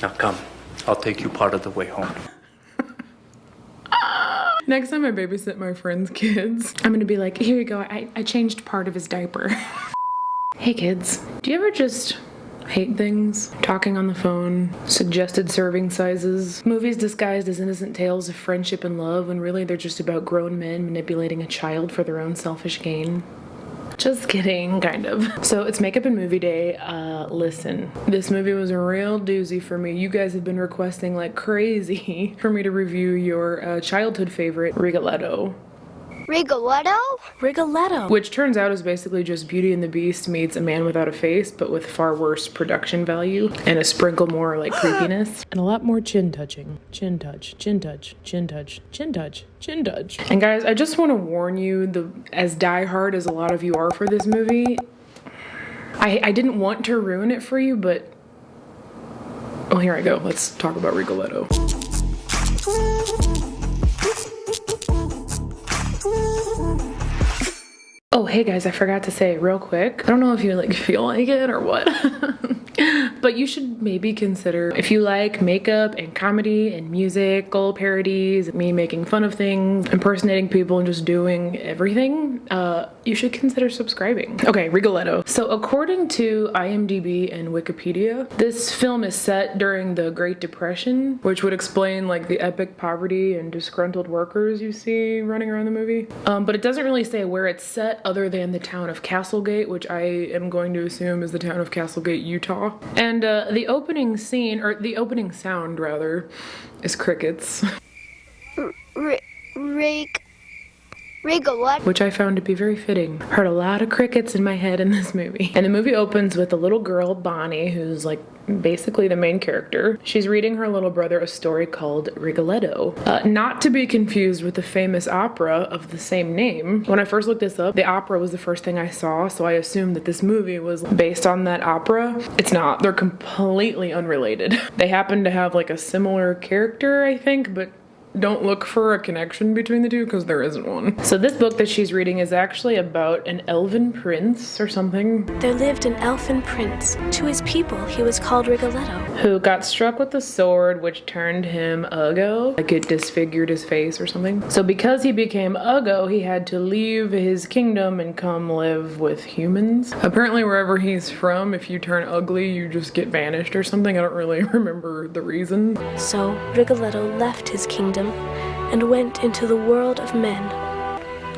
Now come, I'll take you part of the way home. Next time I babysit my friend's kids, I'm gonna be like, here you go, I changed part of his diaper. Hey kids, do you ever just hate things? Talking on the phone, suggested serving sizes, movies disguised as innocent tales of friendship and love when really they're just about grown men manipulating a child for their own selfish gain? Just kidding, kind of. So it's makeup and movie day. Listen, this movie was a real doozy for me. You guys have been requesting like crazy for me to review your childhood favorite, Rigoletto. Rigoletto? Rigoletto. Which turns out is basically just Beauty and the Beast meets A Man Without a Face, but with far worse production value and a sprinkle more like creepiness. And a lot more chin touching. Chin touch, chin touch, chin touch, chin touch, chin touch. And guys, I just want to warn you, as diehard as a lot of you are for this movie, I didn't want to ruin it for you, but... Oh, here I go. Let's talk about Rigoletto. Oh, hey guys, I forgot to say real quick. I don't know if you like feel like it or what, but you should maybe consider, if you like makeup and comedy and musical parodies, me making fun of things, impersonating people and just doing everything, you should consider subscribing. Okay, Rigoletto. So according to IMDb and Wikipedia, this film is set during the Great Depression, which would explain like the epic poverty and disgruntled workers you see running around the movie. But it doesn't really say where it's set other than the town of Castlegate, which I am going to assume is the town of Castlegate, Utah. And the opening scene, or the opening sound rather, is crickets. Rigoletto? Which I found to be very fitting. Heard a lot of crickets in my head in this movie. And the movie opens with a little girl, Bonnie, who's like basically the main character. She's reading her little brother a story called Rigoletto. Not to be confused with the famous opera of the same name. When I first looked this up, the opera was the first thing I saw, so I assumed that this movie was based on that opera. It's not. They're completely unrelated. They happen to have like a similar character, I think, but don't look for a connection between the two because there isn't one. So this book that she's reading is actually about an elven prince or something. There lived an elfin prince. To his people, he was called Rigoletto. Who got struck with a sword which turned him uggo, like it disfigured his face or something. So because he became uggo, he had to leave his kingdom and come live with humans. Apparently wherever he's from, if you turn ugly, you just get banished or something. I don't really remember the reason. So Rigoletto left his kingdom and went into the world of men,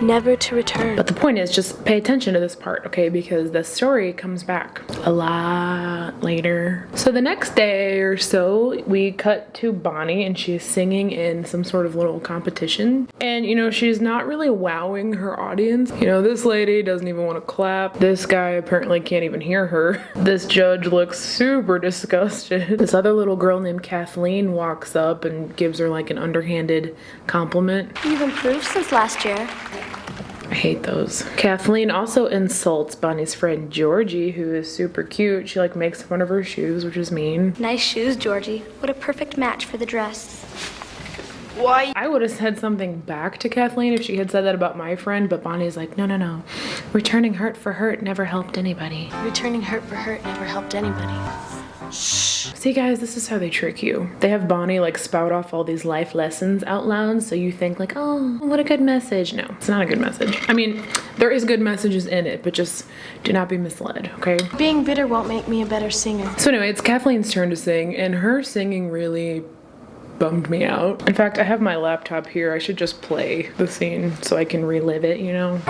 never to return. But the point is, just pay attention to this part, okay? Because the story comes back a lot later. So the next day or so, we cut to Bonnie and she's singing in some sort of little competition. And, you know, she's not really wowing her audience. You know, this lady doesn't even want to clap. This guy apparently can't even hear her. This judge looks super disgusted. This other little girl named Kathleen walks up and gives her like an underhanded compliment. You've improved since last year. I hate those. Kathleen also insults Bonnie's friend Georgie, who is super cute. She like makes fun of her shoes, which is mean. Nice shoes, Georgie. What a perfect match for the dress. Why? I would have said something back to Kathleen if she had said that about my friend, but Bonnie's like, no, no, no. Returning hurt for hurt never helped anybody. Returning hurt for hurt never helped anybody. Shh. See guys, this is how they trick you. They have Bonnie like spout off all these life lessons out loud, so you think like, oh, what a good message. No, it's not a good message. I mean, there is good messages in it, but just do not be misled, okay? Being bitter won't make me a better singer. So anyway, it's Kathleen's turn to sing, and her singing really bummed me out. In fact, I have my laptop here. I should just play the scene so I can relive it, you know?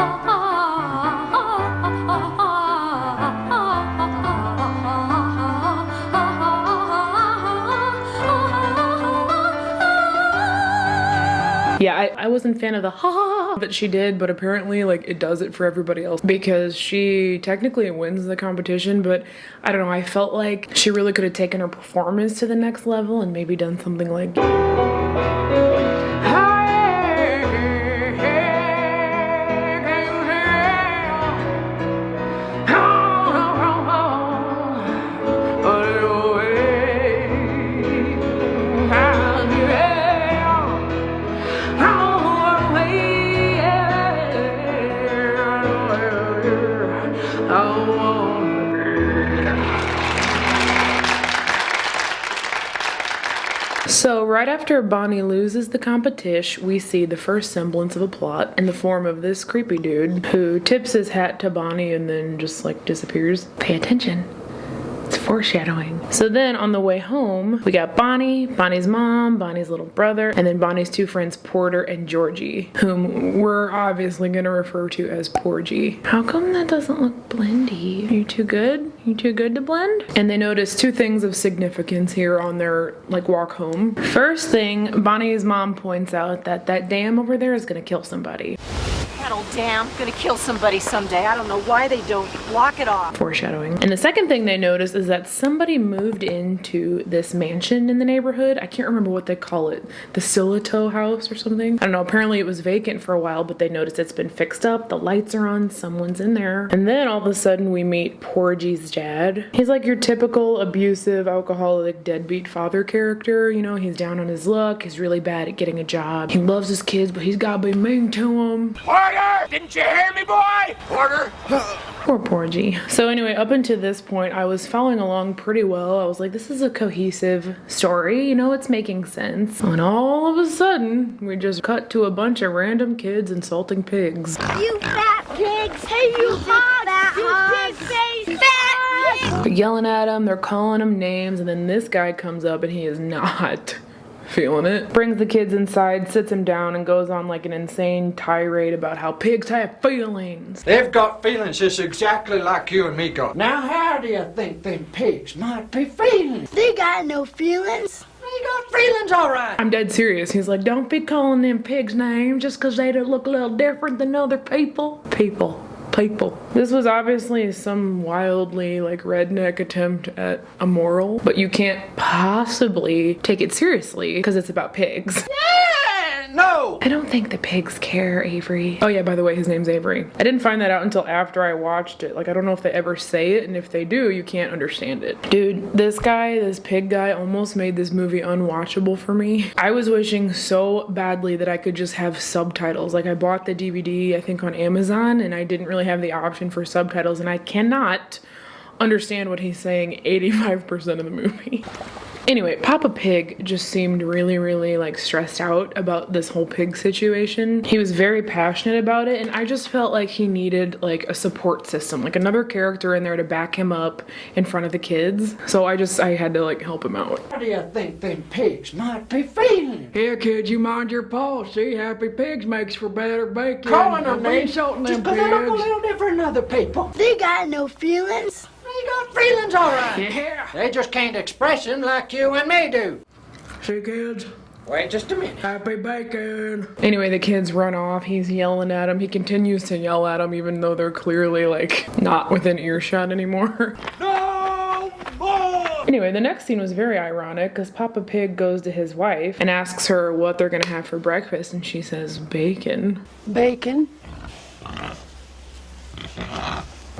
Yeah, I wasn't a fan of the ha ha ha that she did, but apparently like it does it for everybody else because she technically wins the competition, but I don't know, I felt like she really could have taken her performance to the next level and maybe done something like So right after Bonnie loses the competition, we see the first semblance of a plot in the form of this creepy dude who tips his hat to Bonnie and then just like disappears. Pay attention. It's foreshadowing. So then on the way home, we got Bonnie, Bonnie's mom, Bonnie's little brother, and then Bonnie's two friends, Porter and Georgie, whom we're obviously going to refer to as Porgy. How come that doesn't look blendy? Are you too good? You too good to blend? And they notice two things of significance here on their like walk home. First thing, Bonnie's mom points out that that dam over there is going to kill somebody. That old dam gonna kill somebody someday. I don't know why they don't block it off. Foreshadowing. And the second thing they notice is that somebody moved into this mansion in the neighborhood. I can't remember what they call it. The Rigoletto house or something. I don't know. Apparently it was vacant for a while, but they notice it's been fixed up. The lights are on. Someone's in there. And then all of a sudden we meet Porgy's dad. He's like your typical abusive, alcoholic, deadbeat father character. You know, he's down on his luck. He's really bad at getting a job. He loves his kids, but he's gotta be mean to them. Porter! Didn't you hear me, boy? Porter! Poor Porgy. So anyway, up until this point, I was following along pretty well. I was like, this is a cohesive story. You know, it's making sense. And all of a sudden, we just cut to a bunch of random kids insulting pigs. You fat pigs! Hey, you fat you pig face! Fat pig! They're yelling at him, they're calling him names, and then this guy comes up and he is not feeling it. Brings the kids inside, sits him down, and goes on like an insane tirade about how pigs have feelings. They've got feelings just exactly like you and me got. Now how do you think them pigs might be feeling? They got no feelings. They got feelings all right. I'm dead serious. He's like, don't be calling them pigs names just because they look a little different than other people. People. This was obviously some wildly like redneck attempt at a moral, but you can't possibly take it seriously because it's about pigs. No! I don't think the pigs care, Avery. Oh yeah, by the way, his name's Avery. I didn't find that out until after I watched it. Like, I don't know if they ever say it, and if they do, you can't understand it. Dude, this pig guy almost made this movie unwatchable for me. I was wishing so badly that I could just have subtitles. Like, I bought the DVD, I think on Amazon, and I didn't really have the option for subtitles, and I cannot understand what he's saying 85% of the movie. Anyway, Papa Pig just seemed really like stressed out about this whole pig situation. He was very passionate about it, and I just felt like he needed like a support system, like another character in there to back him up in front of the kids. So I had to like help him out. How do you think them pigs might be feeling? Here, kids, you mind your paws. See, happy pigs makes for better bacon. Calling them names names insulting just them because they look a pigs. little different than other people. They got no feelings. They got feelings all right. Yeah. They just can't express them like you and me do. See, kids, Wait just a minute. happy bacon. Anyway, the kids run off. He's yelling at him. He continues to yell at them even though they're clearly like not within earshot anymore. No more! Anyway, the next scene was very ironic because Papa Pig goes to his wife and asks her what they're gonna have for breakfast, and she says bacon. Bacon?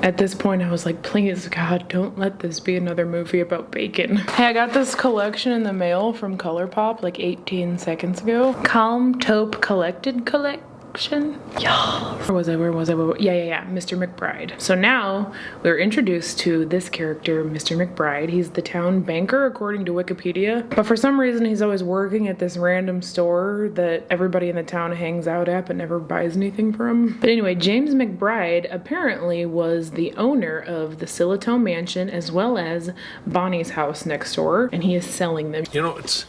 At this point, I was like, please, God, don't let this be another movie about bacon. Hey, I got this collection in the mail from ColourPop like 18 seconds ago. Calm Taupe Collected Collection. Yeah. Where was I? Yeah. Mr. McBride. So now we're introduced to this character, Mr. McBride. He's the town banker, according to Wikipedia. But for some reason, he's always working at this random store that everybody in the town hangs out at but never buys anything from. But anyway, James McBride apparently was the owner of the Rigoletto mansion as well as Bonnie's house next door, and he is selling them. You know, it's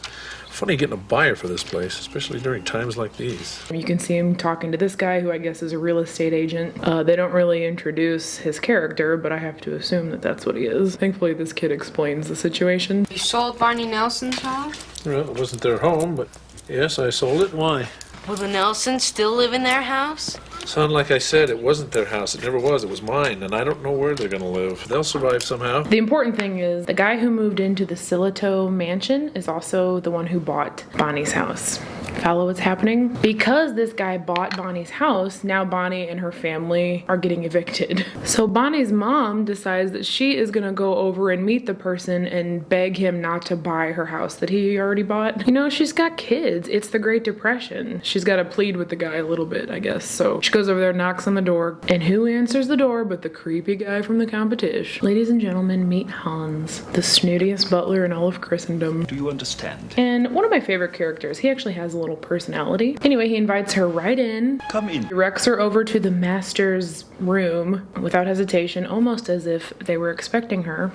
funny getting a buyer for this place, especially during times like these. You can see him talking to this guy who I guess is a real estate agent. They don't really introduce his character, but I have to assume that that's what he is. Thankfully, this kid explains the situation. You sold Barney Nelson's house? Well, it wasn't their home, but yes, I sold it. Why? Will the Nelsons still live in their house? Son, like I said, it wasn't their house. It never was. It was mine, and I don't know where they're gonna live. They'll survive somehow. The important thing is the guy who moved into the Rigoletto mansion is also the one who bought Bonnie's house. Follow what's happening? Because this guy bought Bonnie's house, now Bonnie and her family are getting evicted. So Bonnie's mom decides that she is gonna go over and meet the person and beg him not to buy her house that he already bought. You know, she's got kids. It's the Great Depression. She's gotta plead with the guy a little bit, I guess. So she goes over there, knocks on the door, and who answers the door but the creepy guy from the competition? Ladies and gentlemen, meet Hans, the snootiest butler in all of Christendom. Do you understand? And one of my favorite characters. He actually has a little personality. Anyway, he invites her right in. Come in. Directs her over to the master's room without hesitation, almost as if they were expecting her.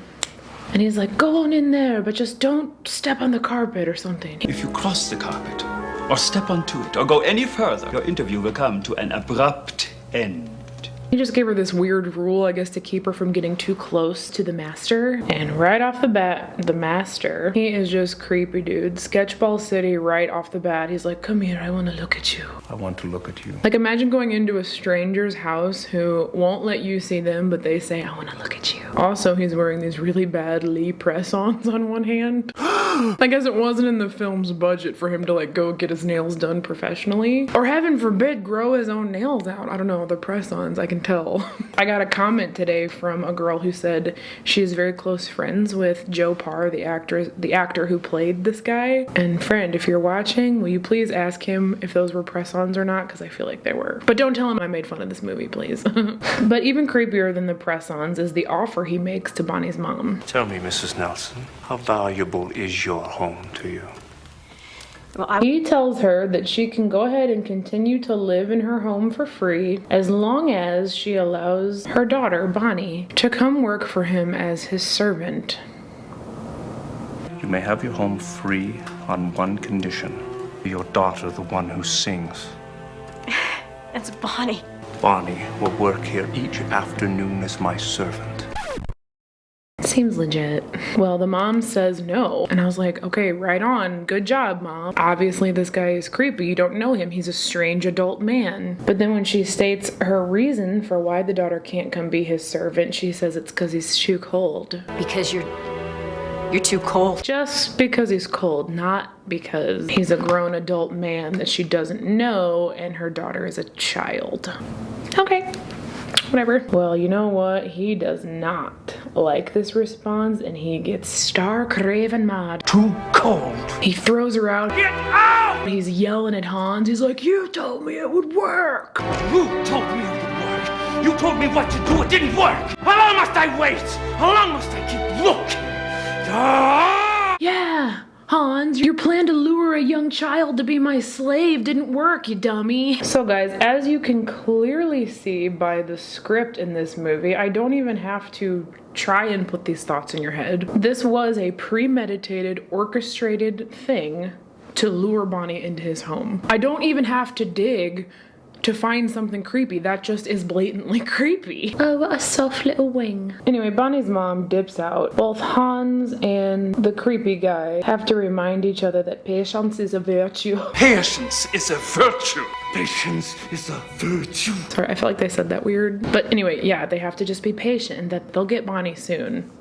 And he's like, go on in there, but just don't step on the carpet or something. If you cross the carpet, or step onto it, or go any further, your interview will come to an abrupt end. He just gave her this weird rule, I guess, to keep her from getting too close to the master. And right off the bat, the master, he is just creepy, dude. Sketchball City right off the bat. He's like, come here, I want to look at you. I want to look at you. Like, imagine going into a stranger's house who won't let you see them, but they say, I want to look at you. Also, he's wearing these really bad Lee press-ons on one hand. I guess it wasn't in the film's budget for him to, like, go get his nails done professionally. Or heaven forbid, grow his own nails out. I don't know, the press-ons, I can tell. I got a comment today from a girl who said she is very close friends with Joe Parr, the actor who played this guy. And friend, if you're watching, will you please ask him if those were press-ons or not? Because I feel like they were. But don't tell him I made fun of this movie, please. But even creepier than the press-ons is the offer he makes to Bonnie's mom. Tell me, Mrs. Nelson, how valuable is your home to you? Well, He tells her that she can go ahead and continue to live in her home for free as long as she allows her daughter, Bonnie, to come work for him as his servant. You may have your home free on one condition. Your daughter, the one who sings. That's Bonnie. Bonnie will work here each afternoon as my servant. Seems legit. Well, the mom says no. And I was like, okay, right on. Good job, mom. Obviously, this guy is creepy. You don't know him. He's a strange adult man. But then when she states her reason for why the daughter can't come be his servant, she says it's because he's too cold. Because you're too cold. Just because he's cold, not because he's a grown adult man that she doesn't know and her daughter is a child. Okay. Whatever. Well, you know what? He does not like this response and he gets stark raving mad. Too cold. He throws her out. Get out! He's yelling at Hans. He's like, you told me it would work. You told me it would work. You told me what to do. It didn't work. How long must I wait? How long must I keep looking? Yeah. Hans, your plan to lure a young child to be my slave didn't work, you dummy. So guys, as you can clearly see by the script in this movie, I don't even have to try and put these thoughts in your head. This was a premeditated, orchestrated thing to lure Bonnie into his home. I don't even have to dig to find something creepy. That just is blatantly creepy. Oh, what a soft little wing. Anyway, Bonnie's mom dips out. Both Hans and the creepy guy have to remind each other that patience is a virtue. Patience is a virtue. Patience is a virtue. Sorry, I feel like they said that weird. But anyway, yeah, they have to just be patient and that they'll get Bonnie soon.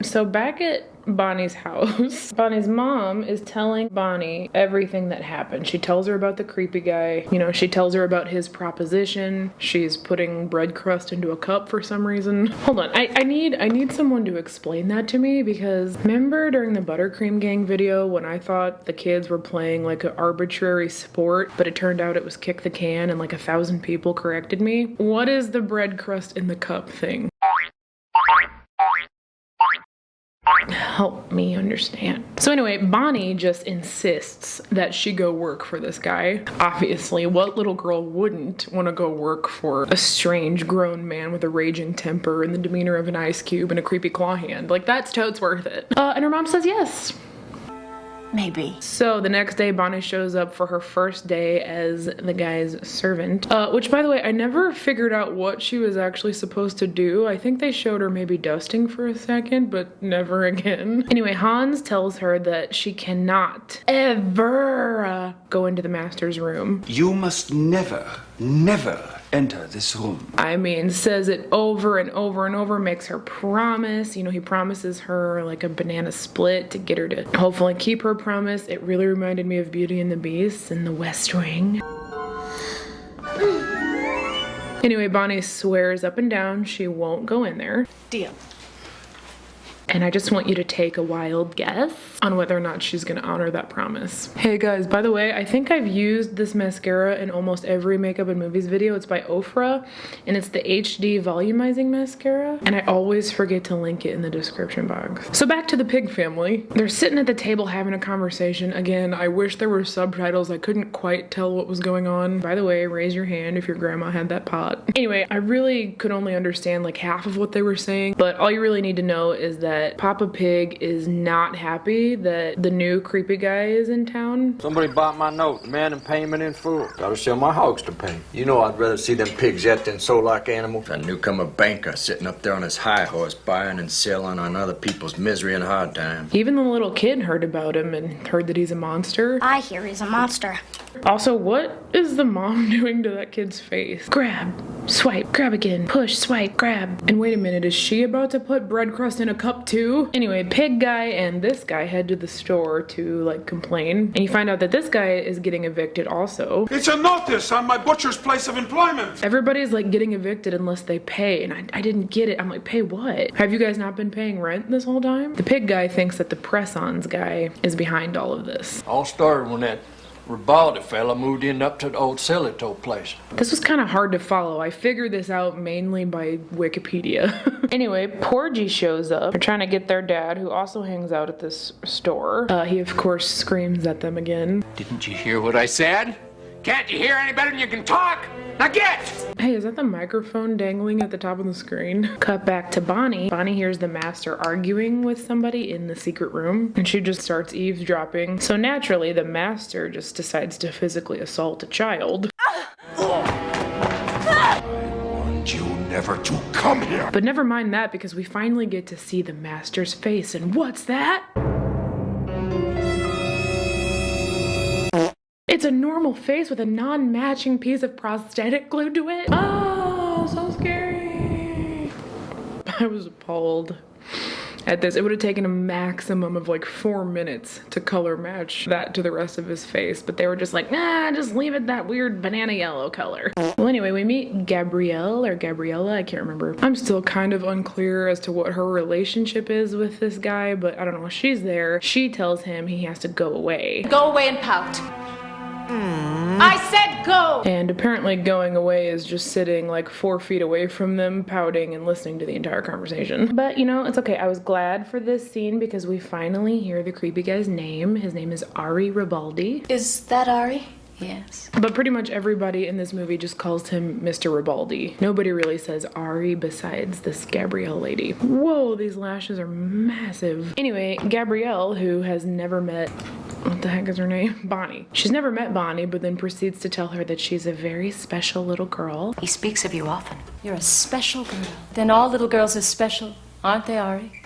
So back at Bonnie's house, Bonnie's mom is telling Bonnie everything that happened. She tells her about the creepy guy. You know, she tells her about his proposition. She's putting bread crust into a cup for some reason. Hold on, I need someone to explain that to me because remember during the Buttercream Gang video when I thought the kids were playing like an arbitrary sport, but it turned out it was kick the can and like 1,000 people corrected me? What is the bread crust in the cup thing? Help me understand. So anyway, Bonnie just insists that she go work for this guy. Obviously, what little girl wouldn't want to go work for a strange grown man with a raging temper and the demeanor of an ice cube and a creepy claw hand? Like, that's totes worth it. And her mom says yes. Maybe. So the next day, Bonnie shows up for her first day as the guy's servant. Which, by the way, I never figured out what she was actually supposed to do. I think they showed her maybe dusting for a second, but never again. Anyway, Hans tells her that she cannot ever go into the master's room. You must never, never enter this room. I mean, says it over and over and over, makes her promise. You know, he promises her like a banana split to get her to hopefully keep her promise. It really reminded me of Beauty and the Beast and the West Wing. Anyway, Bonnie swears up and down she won't go in there. Deal. And I just want you to take a wild guess on whether or not she's gonna honor that promise. Hey guys, by the way, I think I've used this mascara in almost every makeup and movies video. It's by Ofra, and it's the HD volumizing mascara. And I always forget to link it in the description box. So back to the pig family. They're sitting at the table having a conversation. Again, I wish there were subtitles. I couldn't quite tell what was going on. By the way, raise your hand if your grandma had that pot. Anyway, I really could only understand like half of what they were saying, but all you really need to know is that Papa Pig is not happy that the new creepy guy is in town. Somebody bought my note, demand and payment in full. Gotta sell my hogs to pay. You know I'd rather see them pigs yet than sold like animals. A newcomer banker sitting up there on his high horse buying and selling on other people's misery and hard times. Even the little kid heard about him and heard that he's a monster. I hear he's a monster. Also, what is the mom doing to that kid's face? Grab, swipe, grab again, push, swipe, grab. And wait a minute, is she about to put bread crust in a cup too? Anyway, pig guy and this guy head to the store to like complain. And you find out that this guy is getting evicted also. It's a notice on my butcher's place of employment. Everybody's like getting evicted unless they pay, and I didn't get it. I'm like, pay what? Have you guys not been paying rent this whole time? The pig guy thinks that the press-ons guy is behind all of this. All started when that Ribaldi fella moved in up to the old Rigoletto place. This was kind of hard to follow. I figured this out mainly by Wikipedia. Anyway, Porgy shows up. They're trying to get their dad, who also hangs out at this store. He, of course, screams at them again. Didn't you hear what I said? Can't you hear any better than you can talk? Now get! Hey, is that the microphone dangling at the top of the screen? Cut back to Bonnie. Bonnie hears the master arguing with somebody in the secret room, and she just starts eavesdropping. So naturally, the master just decides to physically assault a child. I warned you never to come here. But never mind that, because we finally get to see the master's face, and what's that? It's a normal face with a non-matching piece of prosthetic glued to it. Oh, so scary. I was appalled at this. It would have taken a maximum of like 4 minutes to color match that to the rest of his face, but they were just like, nah, just leave it that weird banana yellow color. Well, anyway, we meet Gabrielle or Gabriella, I can't remember. I'm still kind of unclear as to what her relationship is with this guy, but I don't know. She's there. She tells him he has to go away. Go away and pout. I said go! And apparently going away is just sitting like 4 feet away from them, pouting and listening to the entire conversation. But you know, it's okay. I was glad for this scene because we finally hear the creepy guy's name. His name is Ari Ribaldi. Is that Ari? Yes. But pretty much everybody in this movie just calls him Mr. Ribaldi. Nobody really says Ari besides this Gabrielle lady. Whoa, these lashes are massive. Anyway, Gabrielle, who has never met, what the heck is her name? Bonnie. She's never met Bonnie, but then proceeds to tell her that she's a very special little girl. He speaks of you often. You're a special girl. Then all little girls are special, aren't they, Ari?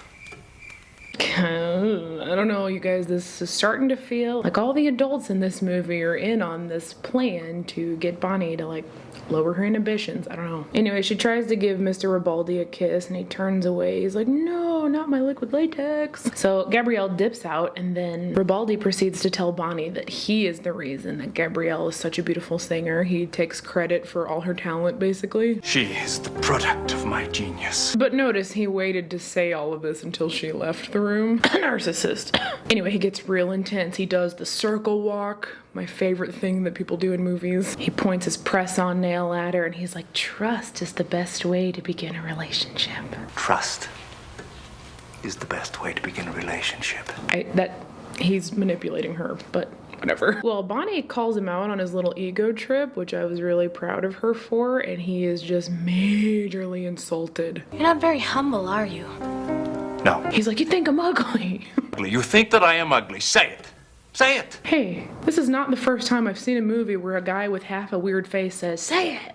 I don't know, you guys, this is starting to feel like all the adults in this movie are in on this plan to get Bonnie to like lower her inhibitions. I don't know. Anyway, she tries to give Mr. Ribaldi a kiss and he turns away. He's like, no, not my liquid latex. So Gabrielle dips out and then Ribaldi proceeds to tell Bonnie that he is the reason that Gabrielle is such a beautiful singer. He takes credit for all her talent, basically. She is the product of my genius. But notice he waited to say all of this until she left the room. Narcissist. Anyway, he gets real intense. He does the circle walk, my favorite thing that people do in movies. He points his press-on nail at her and he's like, trust is the best way to begin a relationship. Trust is the best way to begin a relationship. He's manipulating her, but whatever. Well, Bonnie calls him out on his little ego trip, which I was really proud of her for, and he is just majorly insulted. You're not very humble, are you? No. He's like, you think I'm ugly. You think that I am ugly. Say it. Say it. Hey, this is not the first time I've seen a movie where a guy with half a weird face says, say it.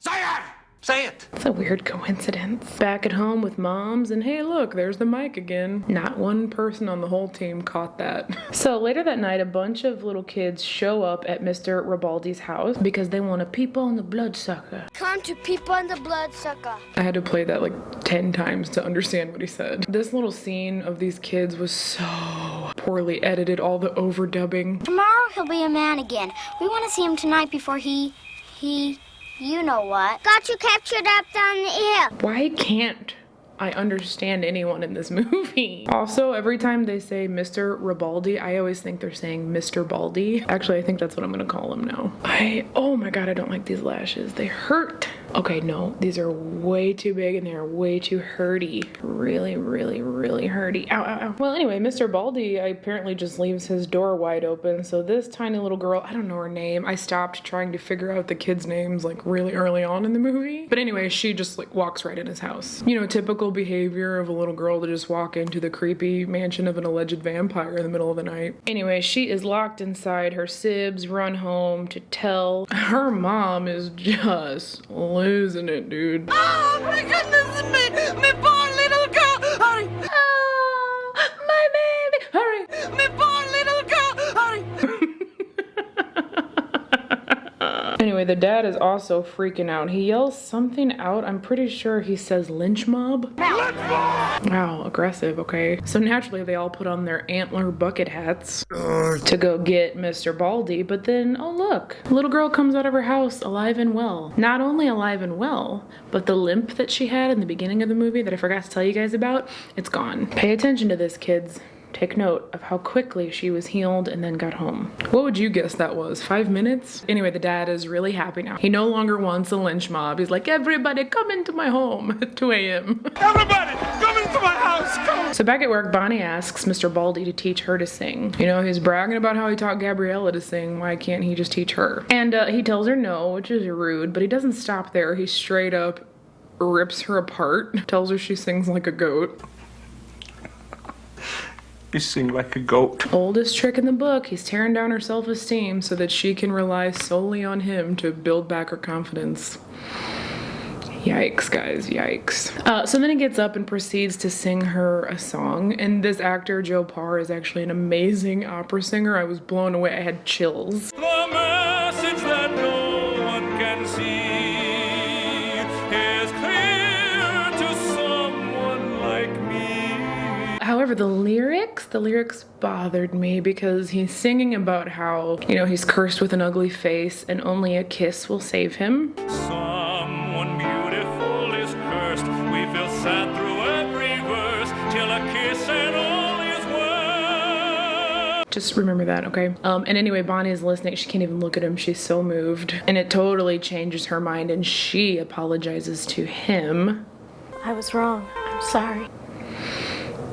Say it! Say it. It's a weird coincidence. Back at home with moms, and hey look, there's the mic again. Not one person on the whole team caught that. So later that night, a bunch of little kids show up at Mr. Ribaldi's house because they want to peep on the bloodsucker. Come to peep on the bloodsucker. I had to play that like 10 times to understand what he said. This little scene of these kids was so poorly edited, all the overdubbing. Tomorrow he'll be a man again. We want to see him tonight before he, you know what. Got you captured up down the hill. Why can't I understand anyone in this movie? Also, every time they say Mr. Ribaldi, I always think they're saying Mr. Baldi. Actually, I think that's what I'm gonna call him now. Oh my god, I don't like these lashes. They hurt. Okay, no, these are way too big and they're way too hurty. Really, really, really hurty. Ow, ow, ow. Well, anyway, Mr. Baldi apparently just leaves his door wide open. So this tiny little girl, I don't know her name. I stopped trying to figure out the kids' names like really early on in the movie. But anyway, she just like walks right in his house. You know, typical behavior of a little girl to just walk into the creepy mansion of an alleged vampire in the middle of the night. Anyway, she is locked inside. Her sibs run home to tell. Her mom is just losing it, dude. Oh my goodness me! Me poor little girl! Hurry! Oh, my baby! Hurry! Me poor little girl! Hurry! Anyway, the dad is also freaking out. He yells something out. I'm pretty sure he says lynch mob. Lynch mob! Wow, aggressive, okay. So naturally they all put on their antler bucket hats to go get Mr. Baldi, but then, oh look, a little girl comes out of her house alive and well. Not only alive and well, but the limp that she had in the beginning of the movie that I forgot to tell you guys about, it's gone. Pay attention to this, kids. Take note of how quickly she was healed and then got home. What would you guess that was? 5 minutes? Anyway, the dad is really happy now. He no longer wants a lynch mob. He's like, everybody come into my home at 2 a.m. Everybody, come into my house, come! So back at work, Bonnie asks Mr. Baldi to teach her to sing. You know, he's bragging about how he taught Gabriella to sing. Why can't he just teach her? And he tells her no, which is rude, but he doesn't stop there. He straight up rips her apart, tells her she sings like a goat. You sing like a goat. Oldest trick in the book, he's tearing down her self-esteem so that she can rely solely on him to build back her confidence. Yikes, guys, yikes. So then he gets up and proceeds to sing her a song. And this actor, Joe Parr, is actually an amazing opera singer. I was blown away. I had chills. The message that no one can see is clear to someone like me. However, the lyrics bothered me because he's singing about how, you know, he's cursed with an ugly face and only a kiss will save him. Someone beautiful is cursed. We feel sad through every verse till a kiss and all is worth. Just remember that, okay? And anyway, Bonnie is listening. She can't even look at him. She's so moved. And it totally changes her mind and she apologizes to him. I was wrong. I'm sorry.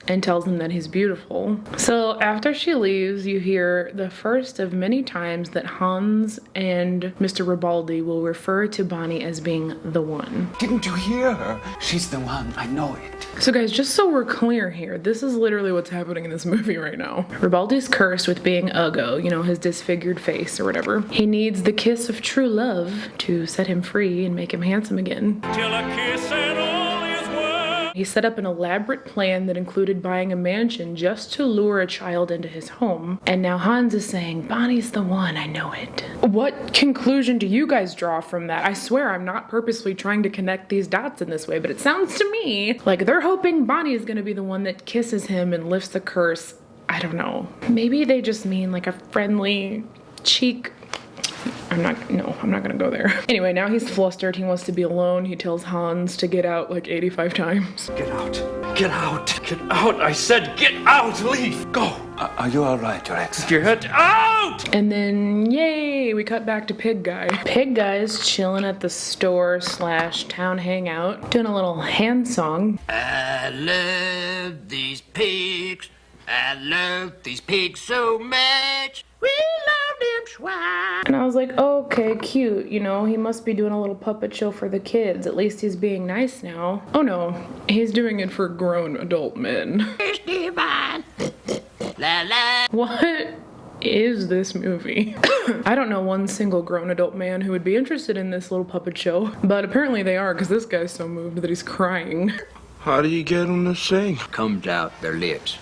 And tells him that he's beautiful. So after she leaves, you hear the first of many times that Hans and Mr. Ribaldi will refer to Bonnie as being the one. Didn't you hear her? She's the one. I know it. So guys, just so we're clear here, this is literally what's happening in this movie right now. Ribaldi's cursed with being Ugo, you know, his disfigured face or whatever. He needs the kiss of true love to set him free and make him handsome again. Till a kiss and all is worth. He set up an elaborate plan that included buying a mansion just to lure a child into his home. And now Hans is saying, Bonnie's the one, I know it. What conclusion do you guys draw from that? I swear I'm not purposely trying to connect these dots in this way, but it sounds to me like they're hoping Bonnie is gonna be the one that kisses him and lifts the curse. I don't know. Maybe they just mean like a friendly cheek. I'm not gonna go there. Anyway, now he's flustered. He wants to be alone. He tells Hans to get out like 85 times. Get out. Get out. Get out. I said get out. Leave. Go. Are you all right, Your Excellency? Get out! And then, yay, we cut back to Pig Guy. Pig Guy's chilling at the store/town hangout, doing a little hand song. I love these pigs. I love these pigs so much. We love them swine. And I was like, okay, cute. You know, he must be doing a little puppet show for the kids. At least he's being nice now. Oh no, he's doing it for grown adult men. It's divine. La la. What is this movie? I don't know one single grown adult man who would be interested in this little puppet show, but apparently they are, because this guy's so moved that he's crying. How do you get them to sing? Comes out their lips.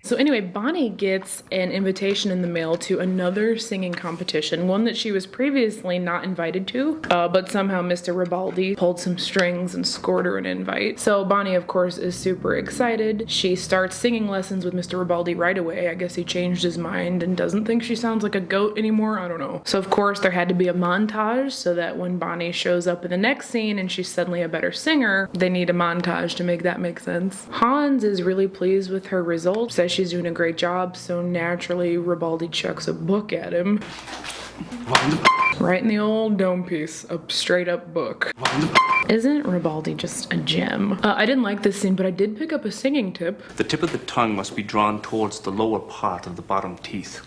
So anyway, Bonnie gets an invitation in the mail to another singing competition, one that she was previously not invited to, but somehow Mr. Ribaldi pulled some strings and scored her an invite. So Bonnie, of course, is super excited. She starts singing lessons with Mr. Ribaldi right away. I guess he changed his mind and doesn't think she sounds like a goat anymore. I don't know. So of course there had to be a montage so that when Bonnie shows up in the next scene and she's suddenly a better singer, they need a montage to make that make sense. Hans is really pleased with her results, says she's doing a great job, so naturally Ribaldi chucks a book at him. Right in the old dome piece, a straight up book. Isn't Ribaldi just a gem? I didn't like this scene, but I did pick up a singing tip. The tip of the tongue must be drawn towards the lower part of the bottom teeth,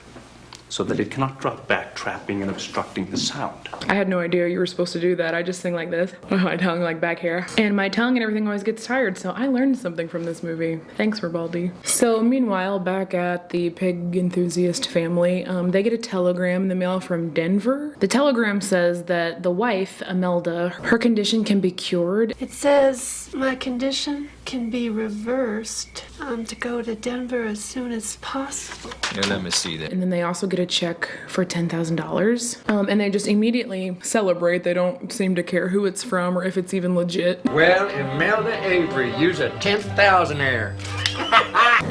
so that it cannot drop back, trapping and obstructing the sound. I had no idea you were supposed to do that. I just sing like this. My tongue like back here. And my tongue and everything always gets tired, so I learned something from this movie. Thanks, Ribaldi. So meanwhile, back at the pig enthusiast family, they get a telegram in the mail from Denver. The telegram says that the wife, Imelda, her condition can be cured. It says my condition can be reversed. To go to Denver as soon as possible. Yeah, let me see that. And then they also get a check for $10,000. And they just immediately celebrate. They don't seem to care who it's from or if it's even legit. Well, Imelda Avery, you's a 10,000-aire.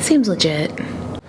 Seems legit.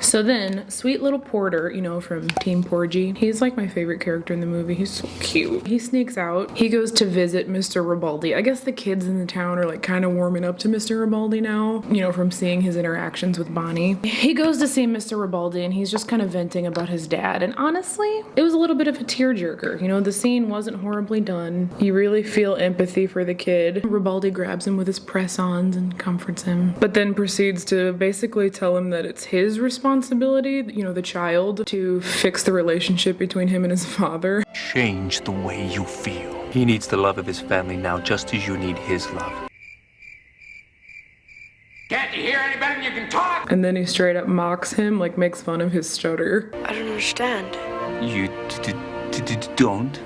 So then, sweet little Porter, you know, from Team Porgy, he's like my favorite character in the movie. He's so cute. He sneaks out. He goes to visit Mr. Ribaldi. I guess the kids in the town are like kind of warming up to Mr. Ribaldi now, you know, from seeing his interactions with Bonnie. He goes to see Mr. Ribaldi and he's just kind of venting about his dad. And honestly, it was a little bit of a tearjerker. You know, the scene wasn't horribly done. You really feel empathy for the kid. Ribaldi grabs him with his press-ons and comforts him, but then proceeds to basically tell him that it's his responsibility, you know, the child, to fix the relationship between him and his father. Change the way you feel. He needs the love of his family now, just as you need his love. Can't you hear any better than you can talk? And then he straight up mocks him, like makes fun of his stutter. I don't understand. You don't?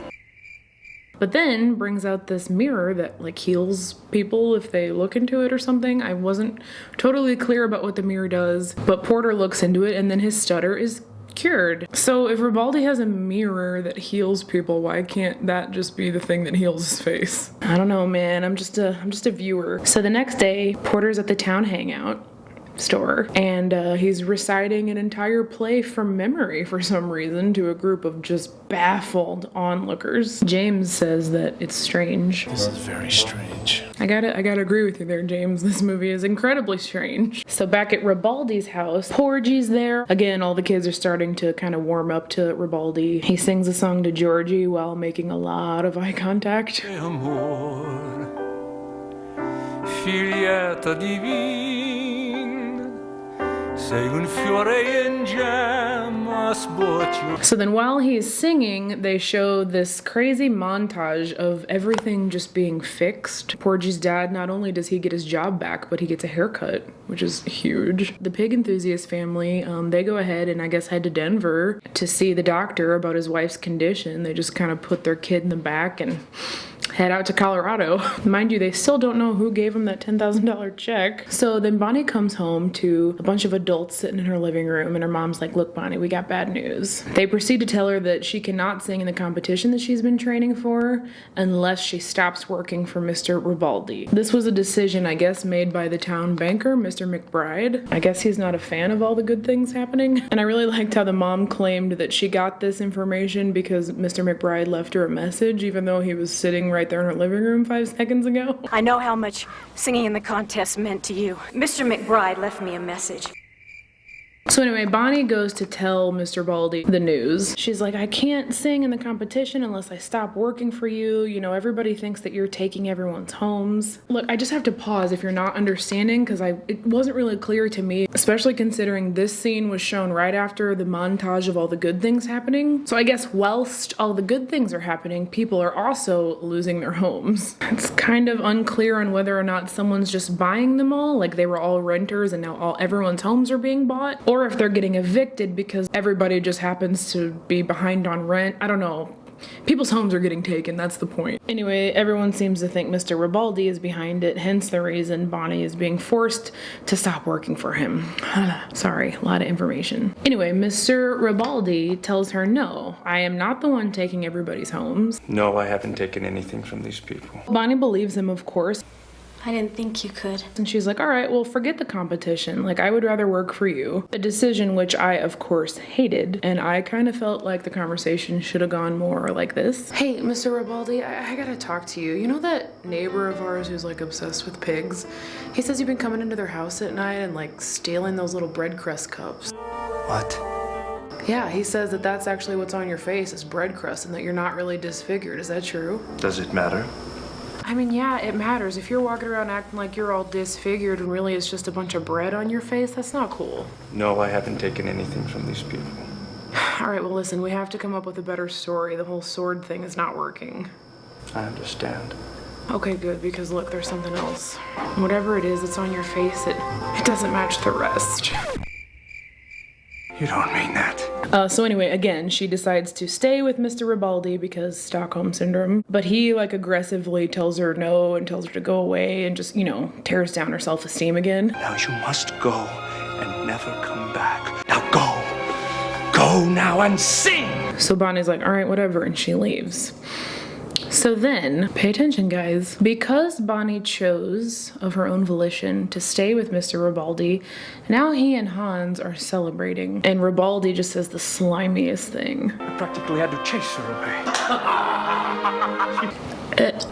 But then brings out this mirror that like heals people if they look into it or something. I wasn't totally clear about what the mirror does, but Porter looks into it and then his stutter is cured. So if Ribaldi has a mirror that heals people, why can't that just be the thing that heals his face? I don't know, man. I'm just a viewer. So the next day, Porter's at the town hangout store and he's reciting an entire play from memory for some reason to a group of just baffled onlookers. James says that it's strange. This is very strange. I gotta agree with you there, James. This movie is incredibly strange. So back at Ribaldi's house, Porgy's there. Again, all the kids are starting to kind of warm up to Ribaldi. He sings a song to Georgie while making a lot of eye contact. Figlietta divina, sei un fiore in gemma sboccio. So then while he's singing, they show this crazy montage of everything just being fixed. Porgy's dad, not only does he get his job back, but he gets a haircut, which is huge. The pig enthusiast family, they go ahead and I guess head to Denver to see the doctor about his wife's condition. They just kind of put their kid in the back and head out to Colorado. Mind you, they still don't know who gave him that $10,000 check. So then Bonnie comes home to a bunch of adults sitting in her living room and her mom's like, look, Bonnie, we got bad news. They proceed to tell her that she cannot sing in the competition that she's been training for unless she stops working for Mr. Ribaldi. This was a decision, I guess, made by the town banker, Mr. McBride. I guess he's not a fan of all the good things happening. And I really liked how the mom claimed that she got this information because Mr. McBride left her a message, even though he was sitting right there in her living room 5 seconds ago. I know how much singing in the contest meant to you. Mr. McBride left me a message. So anyway, Bonnie goes to tell Mr. Baldi the news. She's like, I can't sing in the competition unless I stop working for you. You know, everybody thinks that you're taking everyone's homes. Look, I just have to pause if you're not understanding, because it wasn't really clear to me, especially considering this scene was shown right after the montage of all the good things happening. So I guess whilst all the good things are happening, people are also losing their homes. It's kind of unclear on whether or not someone's just buying them all, like they were all renters and now everyone's homes are being bought, or if they're getting evicted because everybody just happens to be behind on rent. I don't know. People's homes are getting taken, that's the point. Anyway, everyone seems to think Mr. Ribaldi is behind it, hence the reason Bonnie is being forced to stop working for him. Sorry, a lot of information. Anyway, Mr. Ribaldi tells her, no, I am not the one taking everybody's homes. No, I haven't taken anything from these people. Bonnie believes him, of course. I didn't think you could. And she's like, all right, well, forget the competition. Like, I would rather work for you. A decision which I, of course, hated. And I kind of felt like the conversation should have gone more like this. Hey, Mr. Ribaldi, I gotta talk to you. You know that neighbor of ours who's, like, obsessed with pigs? He says you've been coming into their house at night and, like, stealing those little bread crust cups. What? Yeah, he says that that's actually what's on your face is bread crust and that you're not really disfigured. Is that true? Does it matter? I mean, yeah, it matters. If you're walking around acting like you're all disfigured and really it's just a bunch of bread on your face, that's not cool. No, I haven't taken anything from these people. All right, well, listen, we have to come up with a better story. The whole sword thing is not working. I understand. Okay, good, because look, there's something else. Whatever it is that's on your face, it doesn't match the rest. You don't mean that. So anyway, again, she decides to stay with Mr. Ribaldi because Stockholm Syndrome, but he, like, aggressively tells her no and tells her to go away and just, you know, tears down her self-esteem again. Now you must go and never come back. Now go! Go now and sing! So Bonnie's like, all right, whatever, and she leaves. So then, pay attention, guys. Because Bonnie chose, of her own volition, to stay with Mr. Ribaldi, now he and Hans are celebrating. And Ribaldi just says the slimiest thing. I practically had to chase her away.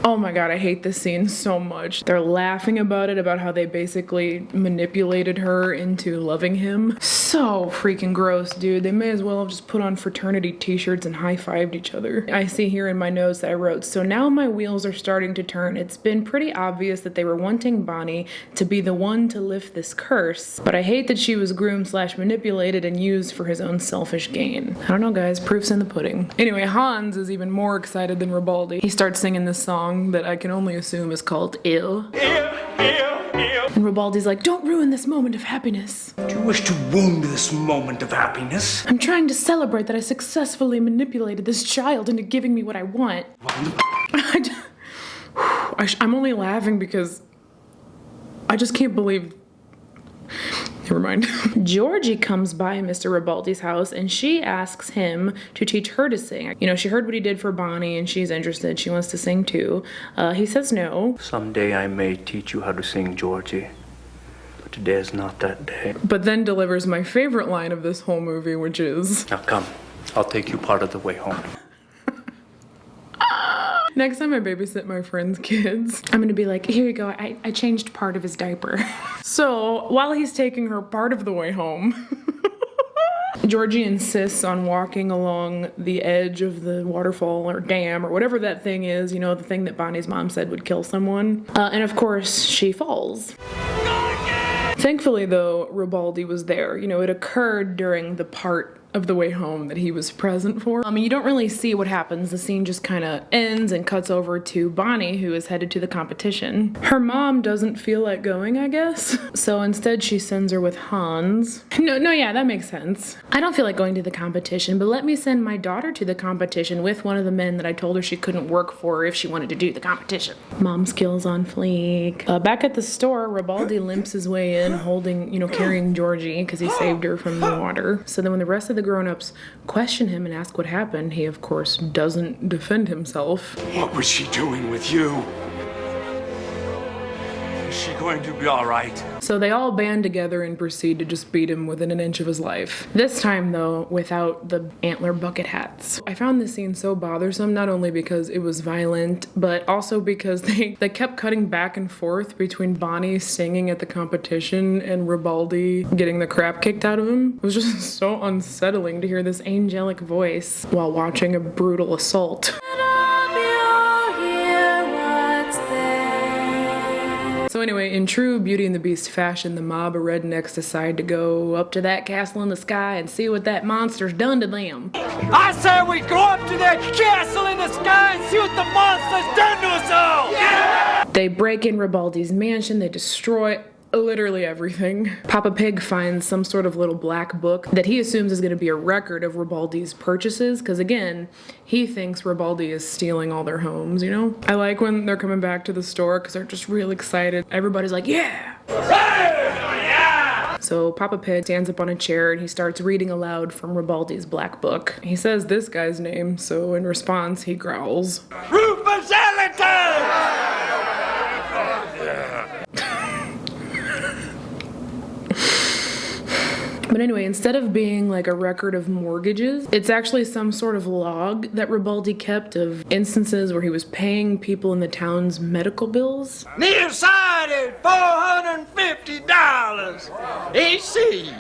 Oh my god, I hate this scene so much. They're laughing about it, about how they basically manipulated her into loving him. So freaking gross, dude. They may as well have just put on fraternity t-shirts and high-fived each other. I see here in my notes that I wrote, so now my wheels are starting to turn. It's been pretty obvious that they were wanting Bonnie to be the one to lift this curse, but I hate that she was groomed / manipulated and used for his own selfish gain. I don't know, guys. Proof's in the pudding. Anyway, Hans is even more excited than Ribaldi. He starts singing this song that I can only assume is called Ill. And Ribaldi's like, don't ruin this moment of happiness. Do you wish to wound this moment of happiness? I'm trying to celebrate that I successfully manipulated this child into giving me what I want. I'm only laughing because I just can't believe... Never mind. Georgie comes by Mr. Ribaldi's house and she asks him to teach her to sing. You know, she heard what he did for Bonnie and she's interested. She wants to sing too. He says no. Someday I may teach you how to sing, Georgie. But today is not that day. But then delivers my favorite line of this whole movie, which is... Now come, I'll take you part of the way home. Next time I babysit my friend's kids, I'm gonna be like, here you go, I changed part of his diaper. So while he's taking her part of the way home, Georgie insists on walking along the edge of the waterfall or dam or whatever that thing is, you know, the thing that Bonnie's mom said would kill someone. And of course, she falls. Thankfully, though, Ribaldi was there. You know, it occurred during the part of the way home that he was present for. I mean, you don't really see what happens. The scene just kind of ends and cuts over to Bonnie, who is headed to the competition. Her mom doesn't feel like going, I guess. So instead she sends her with Hans. No, yeah, that makes sense. I don't feel like going to the competition, but let me send my daughter to the competition with one of the men that I told her she couldn't work for if she wanted to do the competition. Mom skills on fleek. Back at the store, Ribaldi limps his way in, holding, you know, carrying Georgie because he saved her from the water. So then when the rest of the grown-ups question him and ask what happened, he of course doesn't defend himself. What was she doing with you? she going to be all right? So they all band together and proceed to just beat him within an inch of his life. This time, though, without the antler bucket hats. I found this scene so bothersome, not only because it was violent, but also because they kept cutting back and forth between Bonnie singing at the competition and Ribaldi getting the crap kicked out of him. It was just so unsettling to hear this angelic voice while watching a brutal assault. So anyway, in true Beauty and the Beast fashion, the mob of rednecks decide to go up to that castle in the sky and see what that monster's done to them. I say we go up to that castle in the sky and see what the monster's done to us all! Yeah! They break in Ribaldi's mansion, they destroy literally everything. Papa Pig finds some sort of little black book that he assumes is going to be a record of Ribaldi's purchases, because again, he thinks Ribaldi is stealing all their homes, you know? I like when they're coming back to the store because they're just real excited. Everybody's like, yeah! So Papa Pig stands up on a chair and he starts reading aloud from Ribaldi's black book. He says this guy's name, so in response he growls, Rufus Ellington! But anyway, instead of being like a record of mortgages, it's actually some sort of log that Ribaldi kept of instances where he was paying people in the town's medical bills. Nearsighted, $450. AC,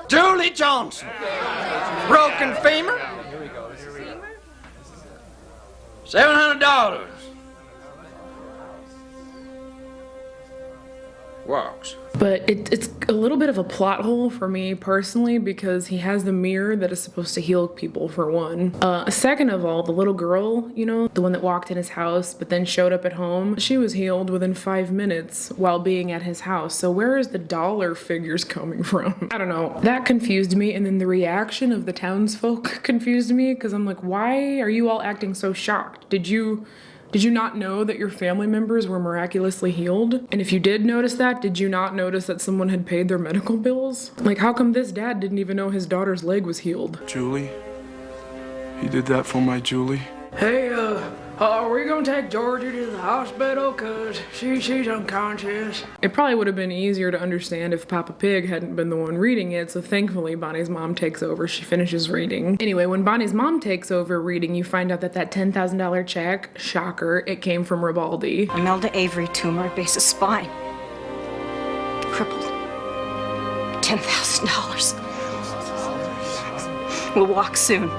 Julie Johnson. Broken femur, $700. Walks. But it's a little bit of a plot hole for me personally because he has the mirror that is supposed to heal people, for one. Second of all, the little girl, you know, the one that walked in his house but then showed up at home, she was healed within 5 minutes while being at his house. So where is the dollar figures coming from? I don't know. That confused me, and then the reaction of the townsfolk confused me because I'm like, why are you all acting so shocked? Did you not know that your family members were miraculously healed? And if you did notice that, did you not notice that someone had paid their medical bills? Like, how come this dad didn't even know his daughter's leg was healed? Julie? He did that for my Julie? Hey, are we gonna take Georgie to the hospital? Cause she's unconscious. It probably would have been easier to understand if Papa Pig hadn't been the one reading it, so thankfully Bonnie's mom takes over. She finishes reading. Anyway, when Bonnie's mom takes over reading, you find out that $10,000 check, shocker, it came from Ribaldi. Imelda Avery tumor at base of spine. Crippled. $10,000. We'll walk soon.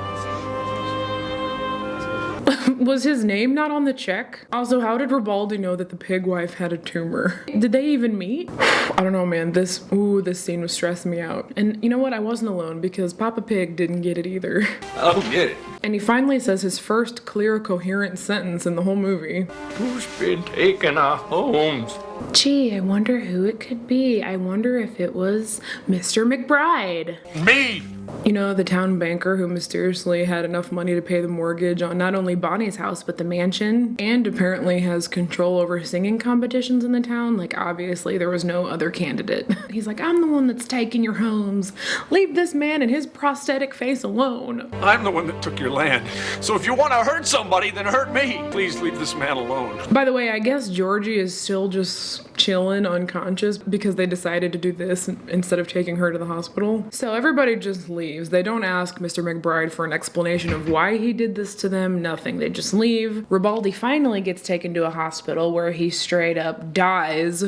Was his name not on the check? Also, how did Ribaldi know that the pig wife had a tumor? Did they even meet? I don't know, man. This scene was stressing me out. And you know what? I wasn't alone because Papa Pig didn't get it either. I don't get it. And he finally says his first clear, coherent sentence in the whole movie. Who's been taking our homes? Gee, I wonder who it could be. I wonder if it was Mr. McBride. Me! You know, the town banker who mysteriously had enough money to pay the mortgage on not only Bonnie's house, but the mansion, and apparently has control over singing competitions in the town. Like, obviously, there was no other candidate. He's like, I'm the one that's taking your homes. Leave this man and his prosthetic face alone. I'm the one that took your land. So if you want to hurt somebody, then hurt me. Please leave this man alone. By the way, I guess Georgie is still just chilling unconscious because they decided to do this instead of taking her to the hospital. So everybody just leaves. They don't ask Mr. McBride for an explanation of why he did this to them, nothing. They just leave. Ribaldi finally gets taken to a hospital where he straight up dies.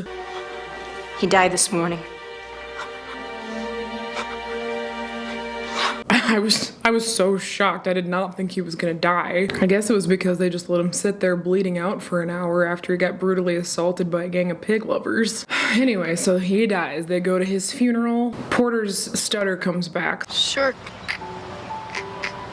He died this morning. I was so shocked. I did not think he was gonna die. I guess it was because they just let him sit there bleeding out for an hour after he got brutally assaulted by a gang of pig lovers. Anyway, so he dies. They go to his funeral. Porter's stutter comes back. Sure.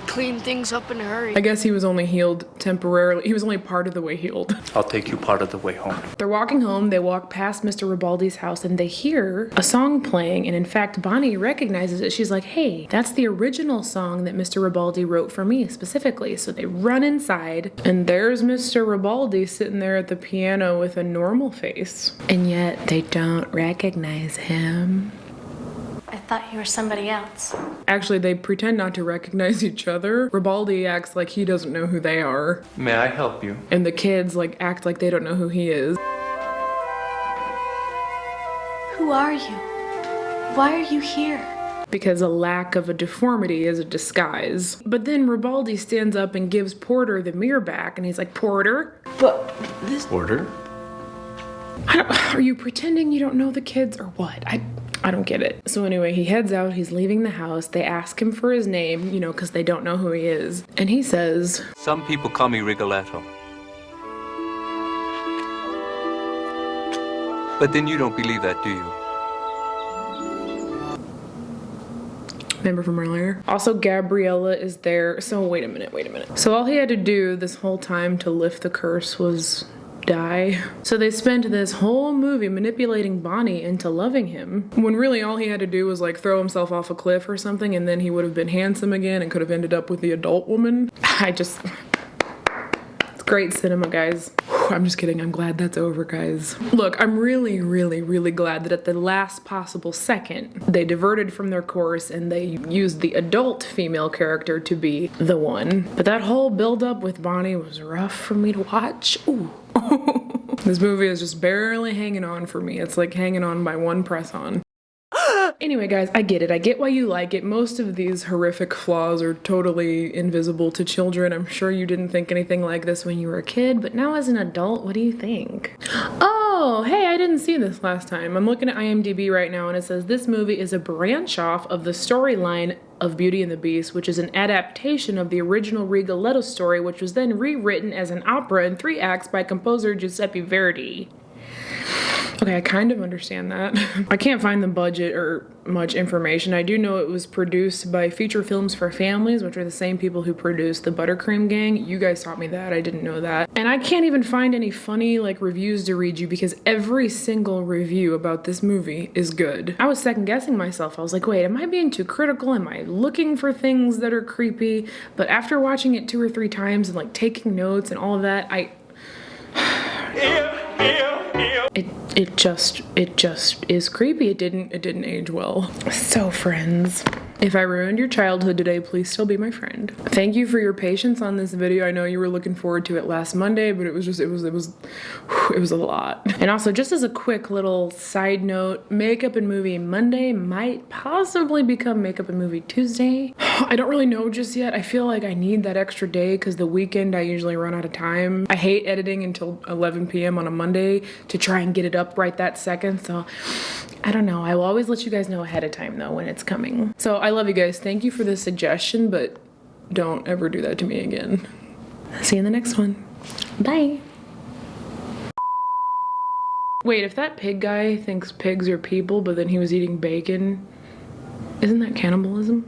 Clean things up in a hurry. I guess he was only healed temporarily. He was only part of the way healed. I'll take you part of the way home. They're walking home. They walk past Mr. Ribaldi's house and they hear a song playing. And in fact, Bonnie recognizes it. She's like, hey, that's the original song that Mr. Ribaldi wrote for me specifically. So they run inside and there's Mr. Ribaldi sitting there at the piano with a normal face. And yet they don't recognize him. I thought you were somebody else. Actually, they pretend not to recognize each other. Ribaldi acts like he doesn't know who they are. May I help you? And the kids act like they don't know who he is. Who are you? Why are you here? Because a lack of a deformity is a disguise. But then Ribaldi stands up and gives Porter the mirror back, and he's like, Porter? But this... Porter? Are you pretending you don't know the kids or what? I don't get it. So anyway, he heads out, he's leaving the house. They ask him for his name, you know, because they don't know who he is. And he says, Some people call me Rigoletto. But then you don't believe that, do you? Remember from earlier? Also, Gabriella is there. So wait a minute. So all he had to do this whole time to lift the curse was die. So they spent this whole movie manipulating Bonnie into loving him, when really all he had to do was like throw himself off a cliff or something, and then he would have been handsome again and could have ended up with the adult woman. It's great cinema, guys. I'm just kidding. I'm glad that's over, guys. Look, I'm really glad that at the last possible second, they diverted from their course and they used the adult female character to be the one. But that whole build-up with Bonnie was rough for me to watch. Ooh. This movie is just barely hanging on for me. It's like hanging on by one press on. Anyway, guys, I get it. I get why you like it. Most of these horrific flaws are totally invisible to children. I'm sure you didn't think anything like this when you were a kid, but now as an adult, what do you think? Oh, hey, I didn't see this last time. I'm looking at IMDb right now, and it says this movie is a branch off of the storyline of Beauty and the Beast, which is an adaptation of the original Rigoletto story, which was then rewritten as an opera in 3 acts by composer Giuseppe Verdi. Okay, I kind of understand that. I can't find the budget or much information. I do know it was produced by Feature Films for Families, which are the same people who produced the Buttercream Gang. You guys taught me that. I didn't know that. And I can't even find any funny reviews to read you because every single review about this movie is good. I was second guessing myself. I was like, wait, am I being too critical? Am I looking for things that are creepy? But after watching it 2 or 3 times and taking notes and all of that, It just is creepy. It didn't age well. So friends, if I ruined your childhood today, please still be my friend. Thank you for your patience on this video. I know you were looking forward to it last Monday, but it was a lot. And also, just as a quick little side note, Makeup and Movie Monday might possibly become Makeup and Movie Tuesday. I don't really know just yet. I feel like I need that extra day because the weekend I usually run out of time. I hate editing until 11 p.m. on a Monday to try and get it up right that second. So I don't know. I will always let you guys know ahead of time though when it's coming. So I love you guys. Thank you for the suggestion, but don't ever do that to me again. See you in the next one. Bye. Wait, if that pig guy thinks pigs are people, but then he was eating bacon, isn't that cannibalism?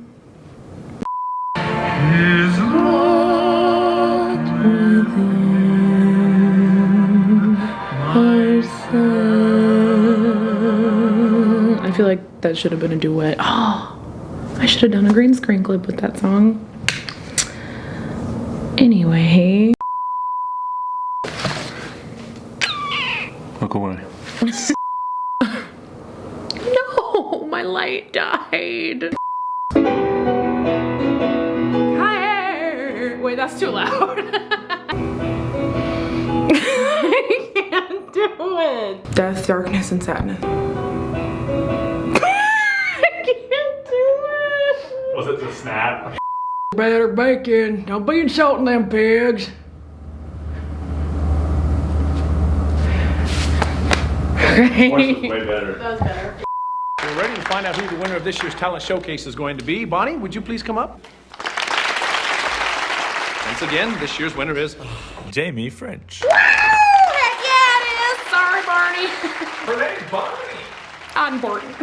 I feel like that should have been a duet. Oh, I should have done a green screen clip with that song. Anyway. Look away. No, my light died. Hi. Wait, that's too loud. I can't do it. Death, darkness, and sadness. I can't do it. Was it the snap? Better bacon. Don't be insulting them pigs. Way better. That was better. We're ready to find out who the winner of this year's talent showcase is going to be. Bonnie, would you please come up? Once again, this year's winner is Jaime French. Woo! Heck yeah, it is. Sorry, Barney. Her name's Bonnie. Unimportant.